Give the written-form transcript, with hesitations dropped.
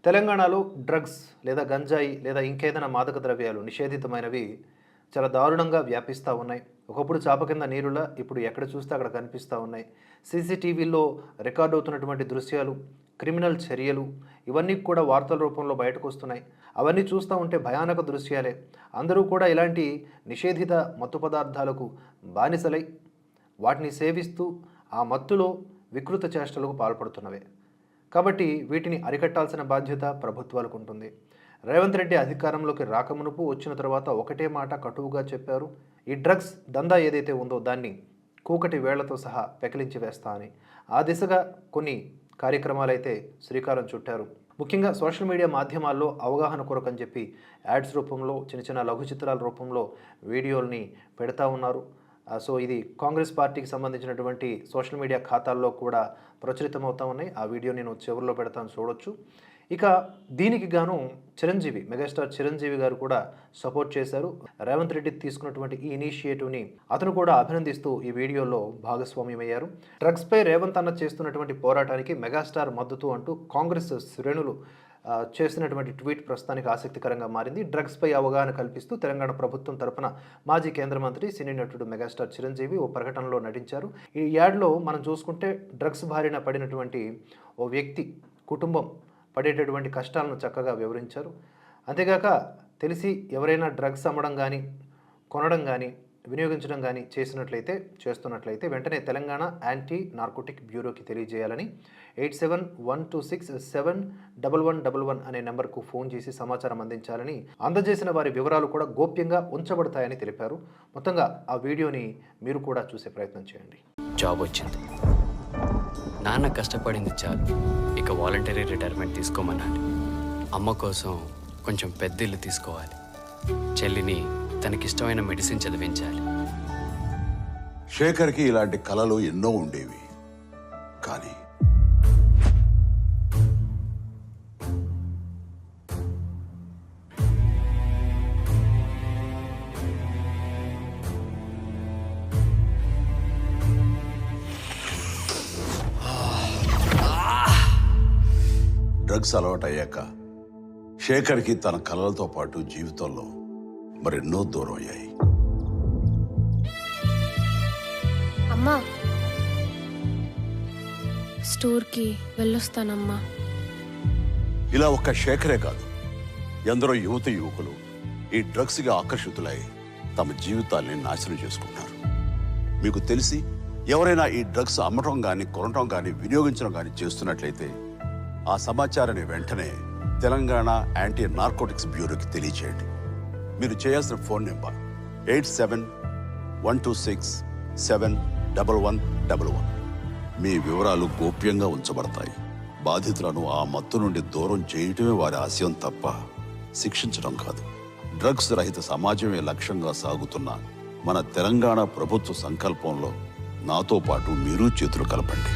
తెలంగాణలో డ్రగ్స్ లేదా గంజాయి లేదా ఇంకేదైనా మాదక ద్రవ్యాలు నిషేధితమైనవి చాలా దారుణంగా వ్యాపిస్తూ ఉన్నాయి. ఒకప్పుడు చాప కింద నీరులా ఇప్పుడు ఎక్కడ చూస్తే అక్కడ కనిపిస్తూ ఉన్నాయి. సీసీటీవీల్లో రికార్డ్ అవుతున్నటువంటి దృశ్యాలు, క్రిమినల్ చర్యలు ఇవన్నీ కూడా వార్తల రూపంలో బయటకు వస్తున్నాయి. అవన్నీ చూస్తూ ఉంటే భయానక దృశ్యాలే. అందరూ కూడా ఇలాంటి నిషేధిత మత్తు పదార్థాలకు బానిసలై వాటిని సేవిస్తూ ఆ మత్తులో వికృత చేష్టలకు పాల్పడుతున్నవే. కాబట్టి వీటిని అరికట్టాల్సిన బాధ్యత ప్రభుత్వాలకు ఉంటుంది. రేవంత్ రెడ్డి అధికారంలోకి రాకమునుపు వచ్చిన తర్వాత ఒకటే మాట కటువుగా చెప్పారు. ఈ డ్రగ్స్ దందా ఏదైతే ఉందో దాన్ని కూకటి వేళ్లతో సహా పెకిలించి వేస్తా అని. ఆ దిశగా కొన్ని కార్యక్రమాలైతే శ్రీకారం చుట్టారు. ముఖ్యంగా సోషల్ మీడియా మాధ్యమాల్లో అవగాహన కొరకని చెప్పి యాడ్స్ రూపంలో చిన్న చిన్న లఘు చిత్రాల రూపంలో వీడియోల్ని పెడతా ఉన్నారు. సో ఇది కాంగ్రెస్ పార్టీకి సంబంధించినటువంటి సోషల్ మీడియా ఖాతాల్లో కూడా ప్రచురితమవుతా ఉన్నాయి. ఆ వీడియో నేను చివరిలో పెడతాను, చూడొచ్చు. ఇక దీనికి గాను చిరంజీవి, మెగాస్టార్ చిరంజీవి గారు కూడా సపోర్ట్ చేశారు. రేవంత్ రెడ్డి తీసుకున్నటువంటి ఈ ఇనిషియేటివ్ని అతను కూడా అభినందిస్తూ ఈ వీడియోలో భాగస్వామ్యమయ్యారు. డ్రగ్స్పై రేవంత్ అన్న చేస్తున్నటువంటి పోరాటానికి మెగాస్టార్ మద్దతు అంటూ కాంగ్రెస్ శ్రేణులు చేసినటువంటి ట్వీట్ ప్రస్తుతానికి ఆసక్తికరంగా మారింది. డ్రగ్స్పై అవగాహన కల్పిస్తూ తెలంగాణ ప్రభుత్వం తరపున మాజీ కేంద్ర మంత్రి, సినీ నటుడు మెగాస్టార్ చిరంజీవి ఓ ప్రకటనలో నటించారు. ఈ యాడ్లో మనం చూసుకుంటే డ్రగ్స్ బారిన పడినటువంటి ఓ వ్యక్తి కుటుంబం పడేటటువంటి కష్టాలను చక్కగా వివరించారు. అంతేగాక తెలిసి ఎవరైనా డ్రగ్స్ అమ్మడం కానీ, కొనడం కానీ, వినియోగించడం కానీ చేస్తున్నట్లయితే వెంటనే తెలంగాణ యాంటీ నార్కోటిక్ బ్యూరోకి తెలియజేయాలని 8712671111 అనే నెంబర్కు ఫోన్ చేసి సమాచారం అందించాలని, అందజేసిన వారి వివరాలు కూడా గోప్యంగా ఉంచబడతాయని తెలిపారు. మొత్తంగా ఆ వీడియోని మీరు కూడా చూసే ప్రయత్నం చేయండి. జాబ్ వచ్చింది, నాన్న కష్టపడింది చాలు, ఇక వాలంటరీ రిటైర్మెంట్ తీసుకోమన్నాడు. అమ్మ కోసం కొంచెం పెద్ద ఇల్లు తీసుకోవాలి, చెల్లిని తనకిష్టమైన మెడిసిన్ చదివించాలి. శేఖర్కి ఇలాంటి కలలు ఎన్నో ఉండేవి. కానీ డ్రగ్స్ అలవాటయ్యాక శేఖర్కి తన కలలతో పాటు జీవితంలో మరెన్నో దూరం అయ్యాయి. అమ్మా, స్టోర్కి వెళ్ళొస్తానమ్మా. ఇలా ఒక్క శేఖరే కాదు, ఎందరో యువకులు ఈ డ్రగ్స్గా ఆకర్షితులై తమ జీవితాల్ని నాశనం చేసుకుంటారు. మీకు తెలిసి ఎవరైనా ఈ డ్రగ్స్ అమ్మటం కానీ, కొనటం కానీ, వినియోగించడం కానీ చేస్తున్నట్లయితే ఆ సమాచారాన్ని వెంటనే తెలంగాణ యాంటీ నార్కోటిక్స్ బ్యూరోకి తెలియచేయండి. మీరు చేయాల్సిన ఫోన్ నెంబర్ 8712671111. మీ వివరాలు గోప్యంగా ఉంచబడతాయి. బాధితులను ఆ మత్తు నుండి దూరం చేయటమే వారి ఆశయం తప్ప శిక్షించడం కాదు. డ్రగ్స్ రహిత సమాజమే లక్ష్యంగా సాగుతున్న మన తెలంగాణ ప్రభుత్వ సంకల్పంలో నాతో పాటు మీరు చేతులు కలపండి.